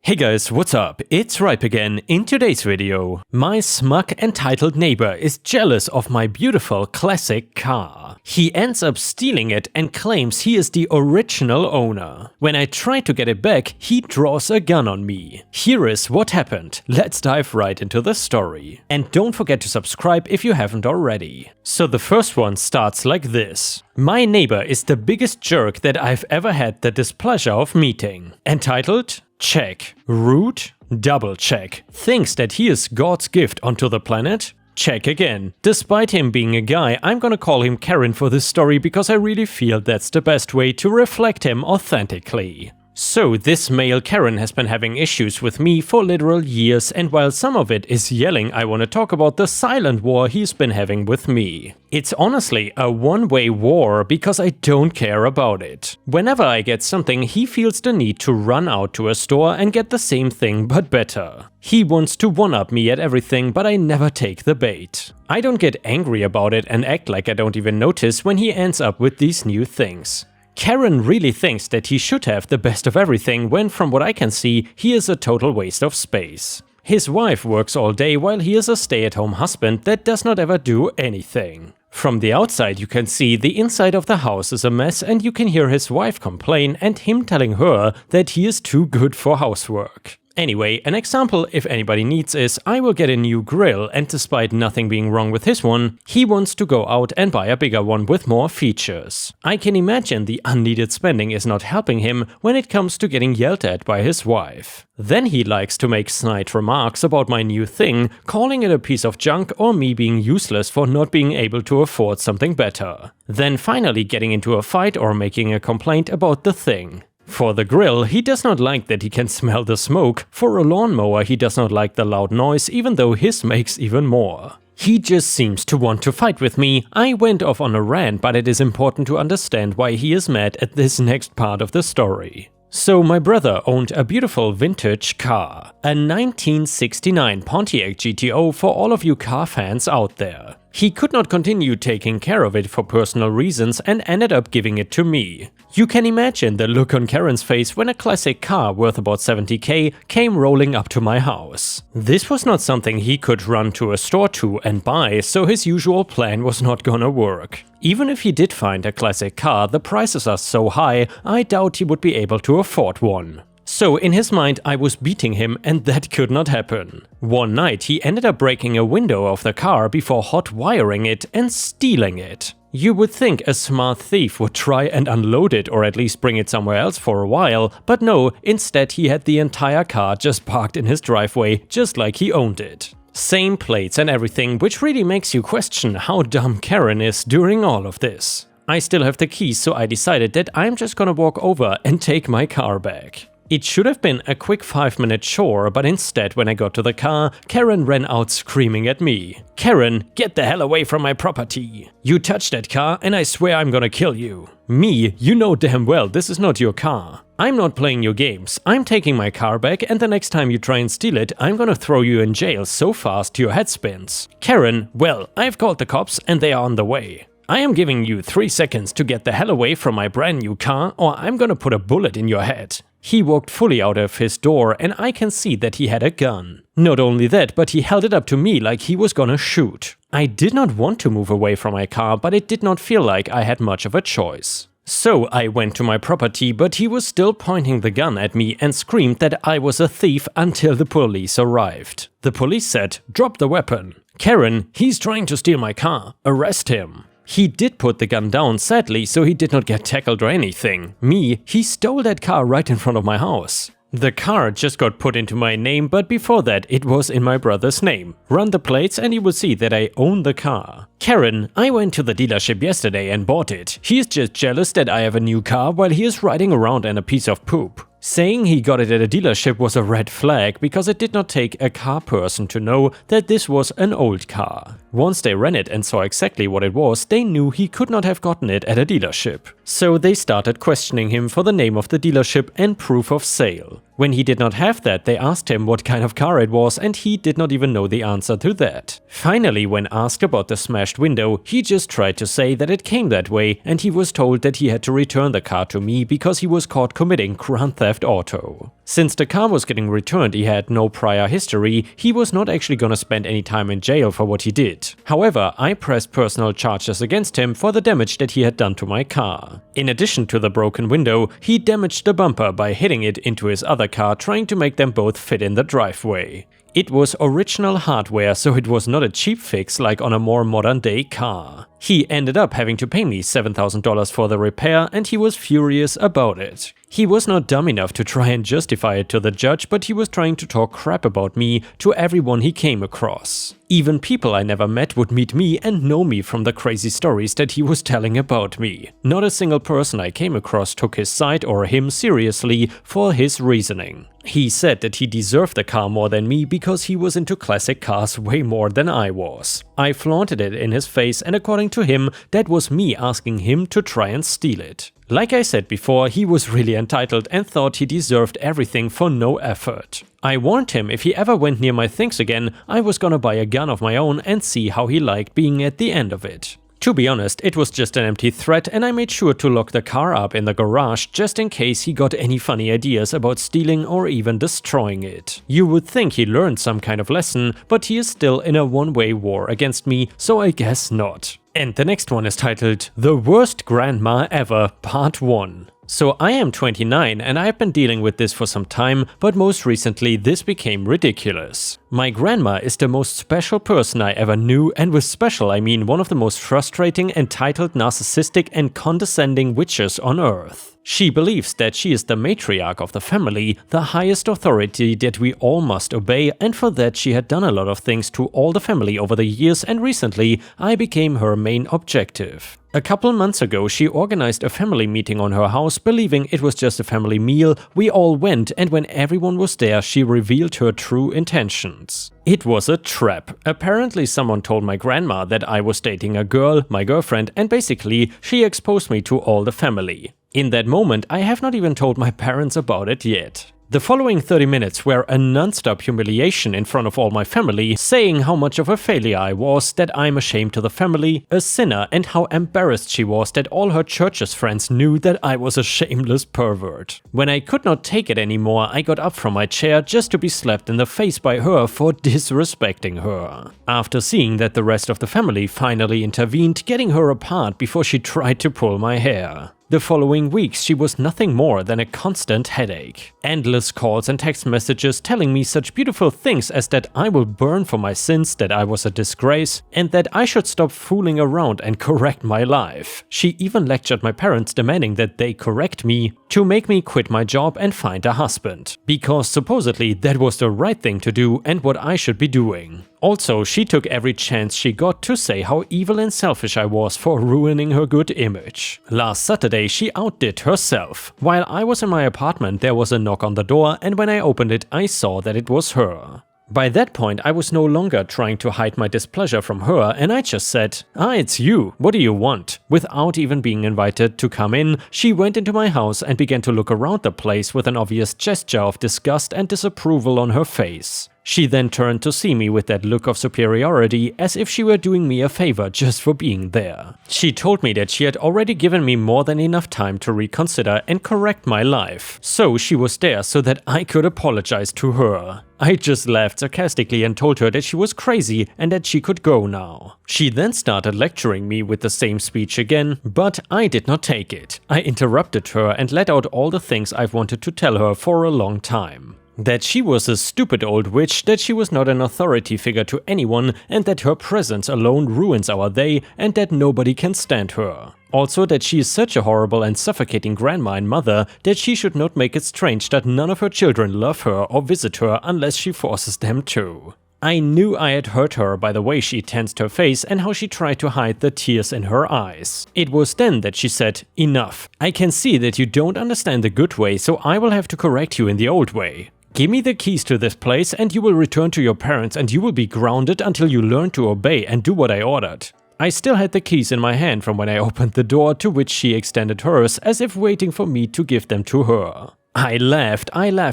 Hey guys, what's up? It's Ripe again. In today's video, my smug entitled neighbor is jealous of my beautiful classic car. He ends up stealing it and claims he is the original owner. When I try to get it back, he draws a gun on me. Here is what happened. Let's dive right into the story. And don't forget to subscribe if you haven't already. So the first one starts like this. My neighbor is the biggest jerk that I've ever had the displeasure of meeting. Entitled? Check. Rude? Double check. Thinks that he is God's gift onto the planet? Check again. Despite him being a guy, I'm gonna call him Karen for this story because I really feel that's the best way to reflect him authentically. So this male Karen has been having issues with me for literal years, and while some of it is yelling, I want to talk about the silent war he's been having with me. It's honestly a one-way war because I don't care about it. Whenever I get something, he feels the need to run out to a store and get the same thing but better. He wants to one-up me at everything, but I never take the bait. I don't get angry about it and act like I don't even notice when he ends up with these new things. Karen really thinks that he should have the best of everything when, from what I can see, he is a total waste of space. His wife works all day while he is a stay-at-home husband that does not ever do anything. From the outside you can see the inside of the house is a mess, and you can hear his wife complain and him telling her that he is too good for housework. Anyway, an example if anybody needs is I will get a new grill, and despite nothing being wrong with his one, he wants to go out and buy a bigger one with more features. I can imagine the unneeded spending is not helping him when it comes to getting yelled at by his wife. Then he likes to make snide remarks about my new thing, calling it a piece of junk or me being useless for not being able to afford something better. Then finally getting into a fight or making a complaint about the thing. For the grill, he does not like that he can smell the smoke. For a lawnmower, he does not like the loud noise, even though his makes even more. He just seems to want to fight with me. I went off on a rant, but it is important to understand why he is mad at this next part of the story. So my brother owned a beautiful vintage car, a 1969 Pontiac GTO for all of you car fans out there. He could not continue taking care of it for personal reasons and ended up giving it to me. You can imagine the look on Karen's face when a classic car worth about 70k came rolling up to my house. This was not something he could run to a store to and buy, so his usual plan was not gonna work. Even if he did find a classic car, the prices are so high, I doubt he would be able to afford one. So in his mind I was beating him, and that could not happen. One night he ended up breaking a window of the car before hot wiring it and stealing it. You would think a smart thief would try and unload it or at least bring it somewhere else for a while, but no, instead he had the entire car just parked in his driveway, just like he owned it. Same plates and everything, which really makes you question how dumb Karen is during all of this. I still have the keys, so I decided that I'm just gonna walk over and take my car back. It should have been a quick 5-minute chore, but instead when I got to the car, Karen ran out screaming at me. Karen, get the hell away from my property. You touch that car and I swear I'm gonna kill you. Me, you know damn well this is not your car. I'm not playing your games. I'm taking my car back, and the next time you try and steal it, I'm gonna throw you in jail so fast your head spins. Karen, well, I've called the cops and they are on the way. I am giving you 3 seconds to get the hell away from my brand new car, or I'm gonna put a bullet in your head. He walked fully out of his door, and I can see that he had a gun. Not only that, but he held it up to me like he was gonna shoot. I did not want to move away from my car, but it did not feel like I had much of a choice. So I went to my property, but he was still pointing the gun at me and screamed that I was a thief until the police arrived. The police said, "Drop the weapon." Karen, he's trying to steal my car. Arrest him. He did put the gun down, sadly, so he did not get tackled or anything. Me, he stole that car right in front of my house. The car just got put into my name, but before that it was in my brother's name. Run the plates and you will see that I own the car. Karen, I went to the dealership yesterday and bought it. He is just jealous that I have a new car while he is riding around in a piece of poop. Saying he got it at a dealership was a red flag because it did not take a car person to know that this was an old car. Once they ran it and saw exactly what it was, they knew he could not have gotten it at a dealership. So they started questioning him for the name of the dealership and proof of sale. When he did not have that, they asked him what kind of car it was and he did not even know the answer to that. Finally, when asked about the smashed window, he just tried to say that it came that way and he was told that he had to return the car to me because he was caught committing Grand Theft Auto. Since the car was getting returned, he had no prior history, he was not actually gonna spend any time in jail for what he did. However, I pressed personal charges against him for the damage that he had done to my car. In addition to the broken window, he damaged the bumper by hitting it into his other car, trying to make them both fit in the driveway. It was original hardware, so it was not a cheap fix like on a more modern day car. He ended up having to pay me $7,000 for the repair and he was furious about it. He was not dumb enough to try and justify it to the judge, but he was trying to talk crap about me to everyone he came across. Even people I never met would meet me and know me from the crazy stories that he was telling about me. Not a single person I came across took his side or him seriously for his reasoning. He said that he deserved the car more than me because he was into classic cars way more than I was. I flaunted it in his face and according to him, that was me asking him to try and steal it. Like I said before, he was really entitled and thought he deserved everything for no effort. I warned him if he ever went near my things again, I was gonna buy a gun of my own and see how he liked being at the end of it. To be honest, it was just an empty threat and I made sure to lock the car up in the garage just in case he got any funny ideas about stealing or even destroying it. You would think he learned some kind of lesson, but he is still in a one-way war against me, so I guess not. And the next one is titled The Worst Grandma Ever Part 1. So I am 29 and I've been dealing with this for some time, but most recently this became ridiculous. My grandma is the most special person I ever knew, and with special I mean one of the most frustrating, entitled, narcissistic and condescending witches on earth. She believes that she is the matriarch of the family, the highest authority that we all must obey, and for that she had done a lot of things to all the family over the years, and recently I became her main objective. A couple months ago she organized a family meeting on her house, believing it was just a family meal. We all went and when everyone was there she revealed her true intentions. It was a trap. Apparently someone told my grandma that I was dating a girl, my girlfriend, and basically she exposed me to all the family. In that moment I have not even told my parents about it yet. The following 30 minutes were a non-stop humiliation in front of all my family, saying how much of a failure I was, that I'm ashamed to the family, a sinner, and how embarrassed she was that all her church's friends knew that I was a shameless pervert. When I could not take it anymore, I got up from my chair just to be slapped in the face by her for disrespecting her. After seeing that the rest of the family finally intervened, getting her apart before she tried to pull my hair. The following weeks she was nothing more than a constant headache. Endless calls and text messages telling me such beautiful things as that I will burn for my sins, that I was a disgrace, and that I should stop fooling around and correct my life. She even lectured my parents, demanding that they correct me to make me quit my job and find a husband, because supposedly that was the right thing to do and what I should be doing. Also, she took every chance she got to say how evil and selfish I was for ruining her good image. Last Saturday she outdid herself. While I was in my apartment there was a knock on the door, and when I opened it I saw that it was her. By that point I was no longer trying to hide my displeasure from her, and I just said, "Ah, it's you, what do you want?" Without even being invited to come in, she went into my house and began to look around the place with an obvious gesture of disgust and disapproval on her face. She then turned to see me with that look of superiority, as if she were doing me a favor just for being there. She told me that she had already given me more than enough time to reconsider and correct my life, so she was there so that I could apologize to her. I just laughed sarcastically and told her that she was crazy and that she could go now. She then started lecturing me with the same speech again, but I did not take it. I interrupted her and let out all the things I've wanted to tell her for a long time. That she was a stupid old witch, that she was not an authority figure to anyone, and that her presence alone ruins our day, and that nobody can stand her. Also that she is such a horrible and suffocating grandma and mother that she should not make it strange that none of her children love her or visit her unless she forces them to. I knew I had hurt her by the way she tensed her face and how she tried to hide the tears in her eyes. It was then that she said, "Enough. I can see that you don't understand the good way, so I will have to correct you in the old way. Give me the keys to this place and you will return to your parents and you will be grounded until you learn to obey and do what I ordered." I still had the keys in my hand from when I opened the door, to which she extended hers as if waiting for me to give them to her. I laughed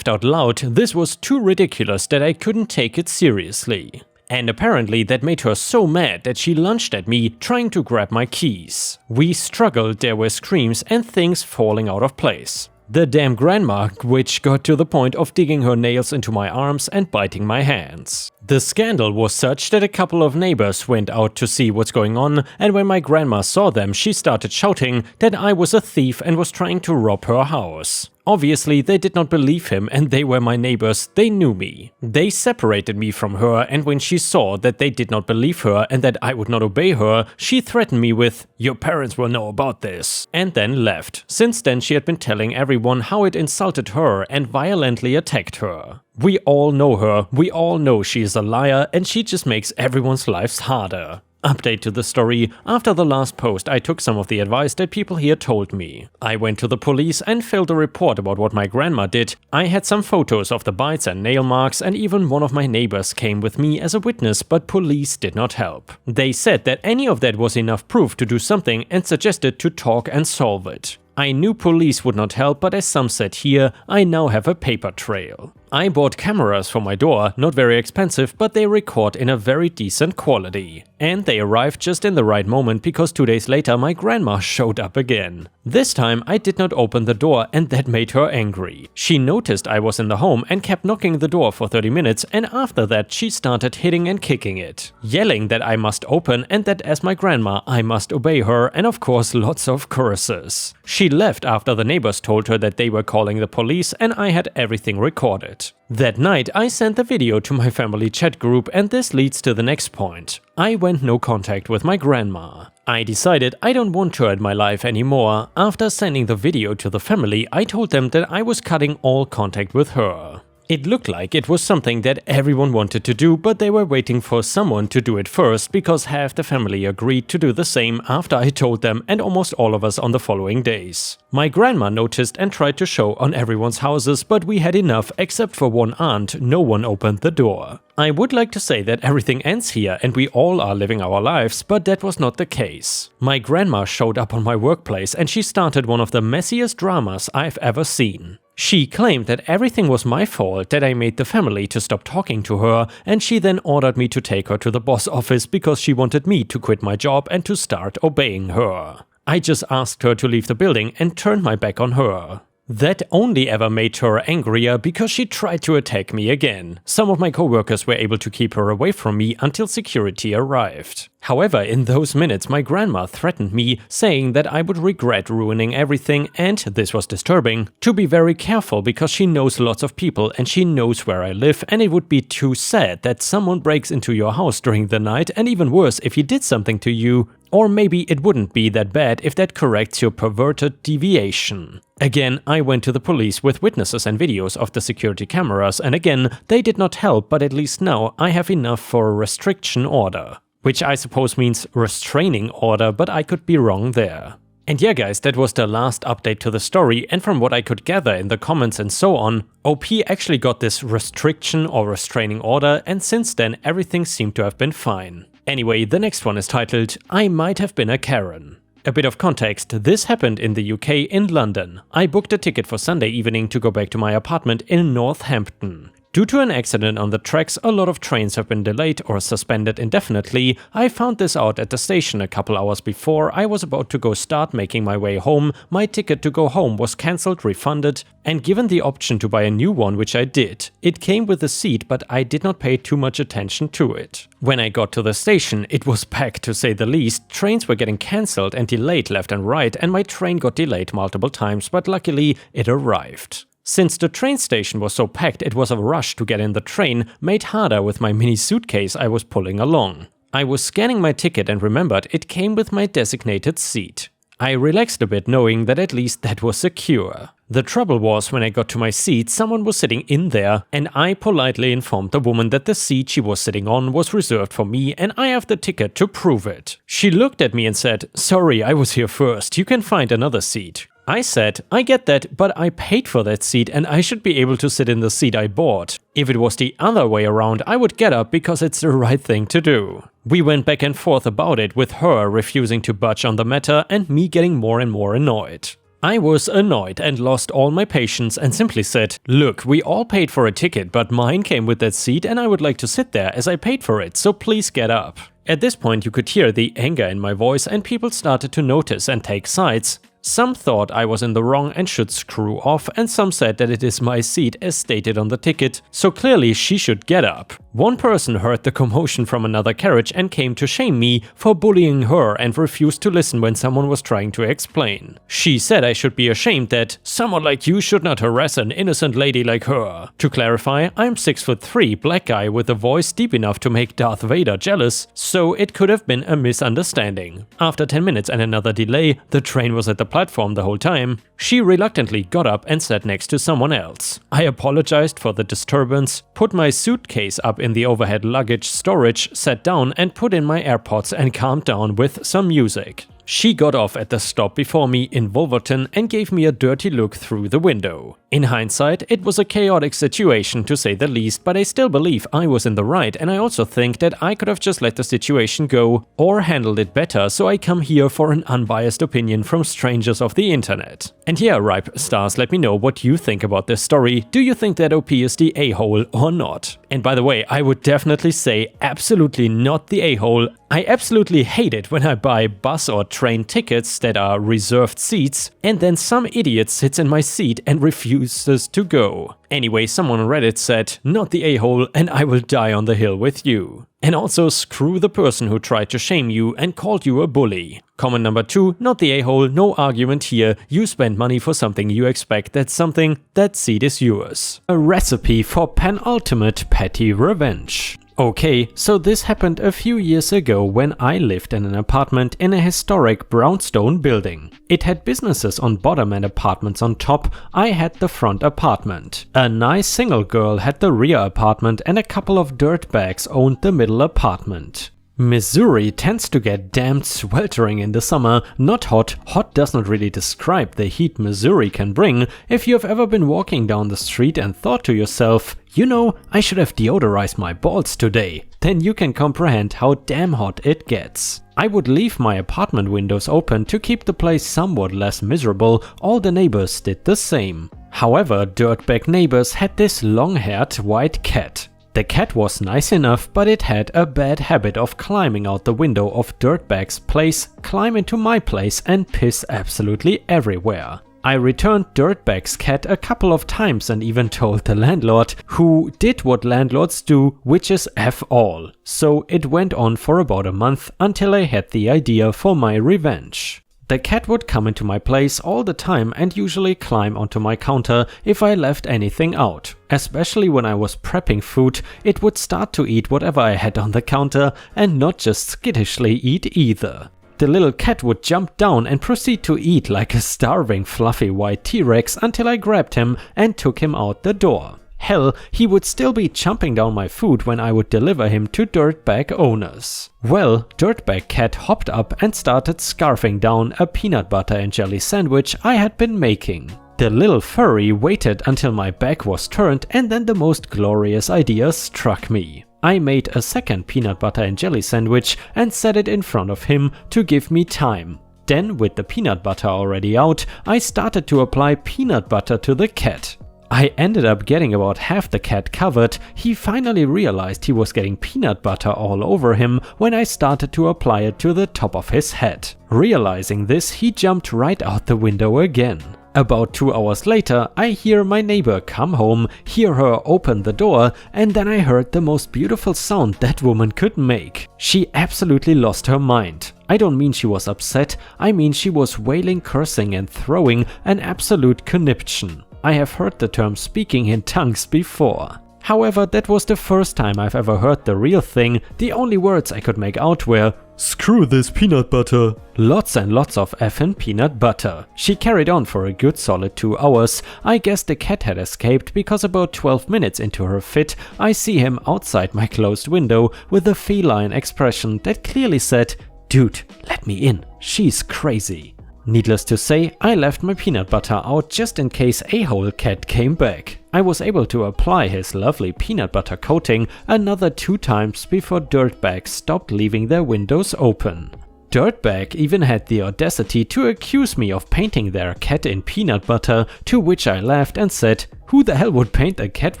out loud. This was too ridiculous that I couldn't take it seriously. And apparently that made her so mad that she lunged at me, trying to grab my keys. We struggled, there were screams and things falling out of place. The damn grandma, which got to the point of digging her nails into my arms and biting my hands. The scandal was such that a couple of neighbors went out to see what's going on, and when my grandma saw them, she started shouting that I was a thief and was trying to rob her house. Obviously, they did not believe him and they were my neighbors, they knew me. They separated me from her, and when she saw that they did not believe her and that I would not obey her, she threatened me with, "Your parents will know about this," and then left. Since then she had been telling everyone how it insulted her and violently attacked her. We all know her, we all know she is a liar and she just makes everyone's lives harder. Update to the story: after the last post I took some of the advice that people here told me. I went to the police and filled a report about what my grandma did. I had some photos of the bites and nail marks, and even one of my neighbors came with me as a witness, but police did not help. They said that any of that was enough proof to do something and suggested to talk and solve it. I knew police would not help, but as some said here, I now have a paper trail. I bought cameras for my door, not very expensive, but they record in a very decent quality. And they arrived just in the right moment because 2 days later my grandma showed up again. This time I did not open the door and that made her angry. She noticed I was in the home and kept knocking the door for 30 minutes, and after that she started hitting and kicking it, yelling that I must open and that as my grandma I must obey her, and of course lots of curses. She left after the neighbors told her that they were calling the police and I had everything recorded. That night I sent the video to my family chat group, and this leads to the next point. I went no contact with my grandma. I decided I don't want her in my life anymore. After sending the video to the family, I told them that I was cutting all contact with her. It looked like it was something that everyone wanted to do, but they were waiting for someone to do it first because half the family agreed to do the same after I told them, and almost all of us on the following days. My grandma noticed and tried to show on everyone's houses, but we had enough. Except for one aunt, no one opened the door. I would like to say that everything ends here and we all are living our lives, but that was not the case. My grandma showed up on my workplace and she started one of the messiest dramas I've ever seen. She claimed that everything was my fault, that I made the family to stop talking to her, and she then ordered me to take her to the boss office because she wanted me to quit my job and to start obeying her. I just asked her to leave the building and turned my back on her. That only ever made her angrier because she tried to attack me again. Some of my coworkers were able to keep her away from me until security arrived. However, in those minutes my grandma threatened me, saying that I would regret ruining everything, and, this was disturbing, to be very careful because she knows lots of people and she knows where I live, and it would be too sad that someone breaks into your house during the night, and even worse if he did something to you. Or maybe it wouldn't be that bad if that corrects your perverted deviation. Again, I went to the police with witnesses and videos of the security cameras, and again, they did not help, but at least now I have enough for a restriction order. Which I suppose means restraining order, but I could be wrong there. And yeah guys, that was the last update to the story, and from what I could gather in the comments and so on, OP actually got this restriction or restraining order, and since then everything seemed to have been fine. Anyway, the next one is titled, I Might Have Been a Karen. A bit of context, this happened in the UK in London. I booked a ticket for Sunday evening to go back to my apartment in Northampton. Due to an accident on the tracks, a lot of trains have been delayed or suspended indefinitely. I found this out at the station a couple hours before I was about to go start making my way home. My ticket to go home was cancelled, refunded, and given the option to buy a new one, which I did. It came with a seat, but I did not pay too much attention to it. When I got to the station, it was packed to say the least. Trains were getting cancelled and delayed left and right, and my train got delayed multiple times, but luckily it arrived. Since the train station was so packed, it was a rush to get in the train, made harder with my mini suitcase I was pulling along. I was scanning my ticket and remembered it came with my designated seat. I relaxed a bit knowing that at least that was secure. The trouble was when I got to my seat, someone was sitting in there, and I politely informed the woman that the seat she was sitting on was reserved for me and I have the ticket to prove it. She looked at me and said, "Sorry, I was here first, you can find another seat." I said, "I get that, but I paid for that seat and I should be able to sit in the seat I bought. If it was the other way around, I would get up because it's the right thing to do." We went back and forth about it, with her refusing to budge on the matter and me getting more and more annoyed. I was annoyed and lost all my patience and simply said, "Look, we all paid for a ticket, but mine came with that seat and I would like to sit there as I paid for it, so please get up." At this point you could hear the anger in my voice and people started to notice and take sides. Some thought I was in the wrong and should screw off, and some said that it is my seat as stated on the ticket, so clearly she should get up. One person heard the commotion from another carriage and came to shame me for bullying her and refused to listen when someone was trying to explain. She said I should be ashamed that someone like you should not harass an innocent lady like her. To clarify, I'm 6'3" black guy with a voice deep enough to make Darth Vader jealous, so it could have been a misunderstanding. After 10 minutes and another delay, the train was at the platform the whole time. She reluctantly got up and sat next to someone else. I apologized for the disturbance, put my suitcase up in the overhead luggage storage, sat down and put in my AirPods and calmed down with some music. She got off at the stop before me in Wolverton and gave me a dirty look through the window. In hindsight, it was a chaotic situation to say the least, but I still believe I was in the right, and I also think that I could have just let the situation go or handled it better, so I come here for an unbiased opinion from strangers of the internet. And yeah, Ripe Stars, let me know what you think about this story. Do you think that OP is the a-hole or not? And by the way, I would definitely say absolutely not the a-hole. I absolutely hate it when I buy bus or train tickets that are reserved seats and then some idiot sits in my seat and refuses to go. Anyway, someone on Reddit said, "Not the a-hole and I will die on the hill with you." And also screw the person who tried to shame you and called you a bully. Comment number 2, not the a-hole, no argument here. You spend money for something you expect that seat is yours. A recipe for penultimate petty revenge. Okay, so this happened a few years ago when I lived in an apartment in a historic brownstone building. It had businesses on bottom and apartments on top. I had the front apartment. A nice single girl had the rear apartment and a couple of dirtbags owned the middle apartment. Missouri tends to get damned sweltering in the summer, not hot. Hot does not really describe the heat Missouri can bring. If you have ever been walking down the street and thought to yourself, you know, I should have deodorized my balls today, then you can comprehend how damn hot it gets. I would leave my apartment windows open to keep the place somewhat less miserable. All the neighbors did the same. However, dirtbag neighbors had this long-haired white cat. The cat was nice enough, but it had a bad habit of climbing out the window of dirtbag's place, climb into my place and piss absolutely everywhere. I returned dirtbag's cat a couple of times and even told the landlord, who did what landlords do, which is F all. So it went on for about a month until I had the idea for my revenge. The cat would come into my place all the time and usually climb onto my counter if I left anything out. Especially when I was prepping food, it would start to eat whatever I had on the counter and not just skittishly eat either. The little cat would jump down and proceed to eat like a starving fluffy white T-Rex until I grabbed him and took him out the door. Hell, he would still be chomping down my food when I would deliver him to dirtbag owners. Well, dirtbag cat hopped up and started scarfing down a peanut butter and jelly sandwich I had been making. The little furry waited until my back was turned and then the most glorious idea struck me. I made a second peanut butter and jelly sandwich and set it in front of him to give me time. Then, with the peanut butter already out, I started to apply peanut butter to the cat. I ended up getting about half the cat covered. He finally realized he was getting peanut butter all over him when I started to apply it to the top of his head. Realizing this, he jumped right out the window again. About 2 hours later, I hear my neighbor come home, hear her open the door, and then I heard the most beautiful sound that woman could make. She absolutely lost her mind. I don't mean she was upset, I mean she was wailing, cursing and throwing an absolute conniption. I have heard the term speaking in tongues before. However, that was the first time I've ever heard the real thing. The only words I could make out were, "Screw this peanut butter." Lots and lots of effing peanut butter. She carried on for a good solid 2 hours. I guess the cat had escaped because about 12 minutes into her fit, I see him outside my closed window with a feline expression that clearly said, "Dude, let me in. She's crazy." Needless to say, I left my peanut butter out just in case a-hole cat came back. I was able to apply his lovely peanut butter coating another 2 times before dirtbags stopped leaving their windows open. Dirtbag even had the audacity to accuse me of painting their cat in peanut butter, to which I laughed and said, "Who the hell would paint a cat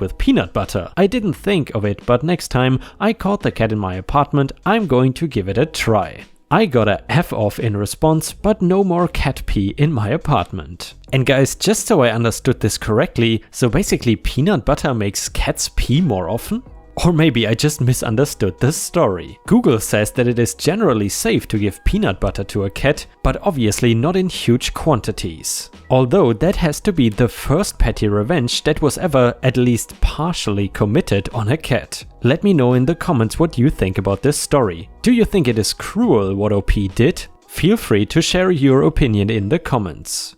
with peanut butter?" I didn't think of it, but next time I caught the cat in my apartment, I'm going to give it a try. I got a F off in response, but no more cat pee in my apartment. And guys, just so I understood this correctly, so basically peanut butter makes cats pee more often? Or maybe I just misunderstood the story. Google says that it is generally safe to give peanut butter to a cat, but obviously not in huge quantities. Although that has to be the first petty revenge that was ever at least partially committed on a cat. Let me know in the comments what you think about this story. Do you think it is cruel what OP did? Feel free to share your opinion in the comments.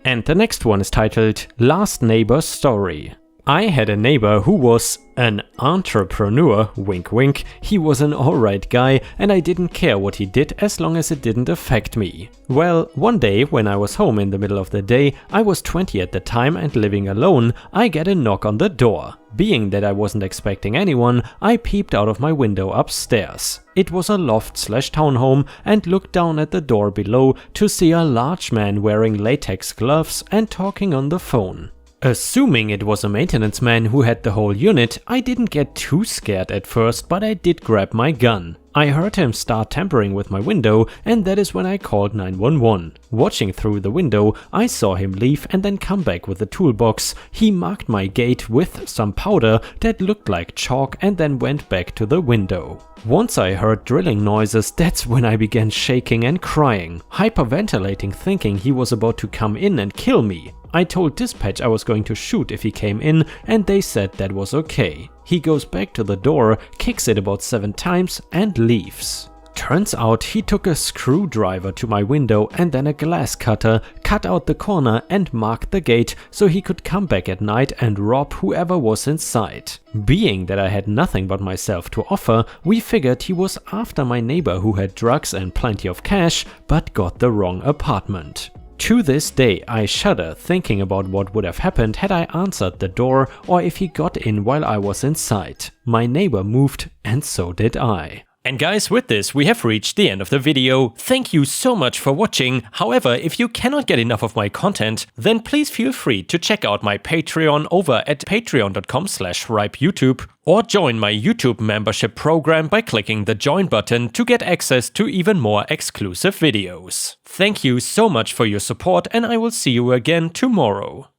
And the next one is titled Last Neighbor Story. I had a neighbor who was an entrepreneur, wink wink. He was an alright guy and I didn't care what he did as long as it didn't affect me. Well, one day when I was home in the middle of the day, I was 20 at the time and living alone, I get a knock on the door. Being that I wasn't expecting anyone, I peeped out of my window upstairs. It was a loft/townhome and looked down at the door below to see a large man wearing latex gloves and talking on the phone. Assuming it was a maintenance man who had the whole unit, I didn't get too scared at first, but I did grab my gun. I heard him start tampering with my window, and that is when I called 911. Watching through the window, I saw him leave and then come back with a toolbox. He marked my gate with some powder that looked like chalk and then went back to the window. Once I heard drilling noises, that's when I began shaking and crying, hyperventilating, thinking he was about to come in and kill me. I told dispatch I was going to shoot if he came in, and they said that was okay. He goes back to the door, kicks it about 7 times and leaves. Turns out he took a screwdriver to my window and then a glass cutter, cut out the corner and marked the gate so he could come back at night and rob whoever was inside. Being that I had nothing but myself to offer, we figured he was after my neighbor who had drugs and plenty of cash, but got the wrong apartment. To this day, I shudder thinking about what would have happened had I answered the door or if he got in while I was inside. My neighbor moved and so did I. And guys, with this we have reached the end of the video. Thank you so much for watching. However, if you cannot get enough of my content, then please feel free to check out my Patreon over at patreon.com/ripeyoutube or join my YouTube membership program by clicking the join button to get access to even more exclusive videos. Thank you so much for your support and I will see you again tomorrow.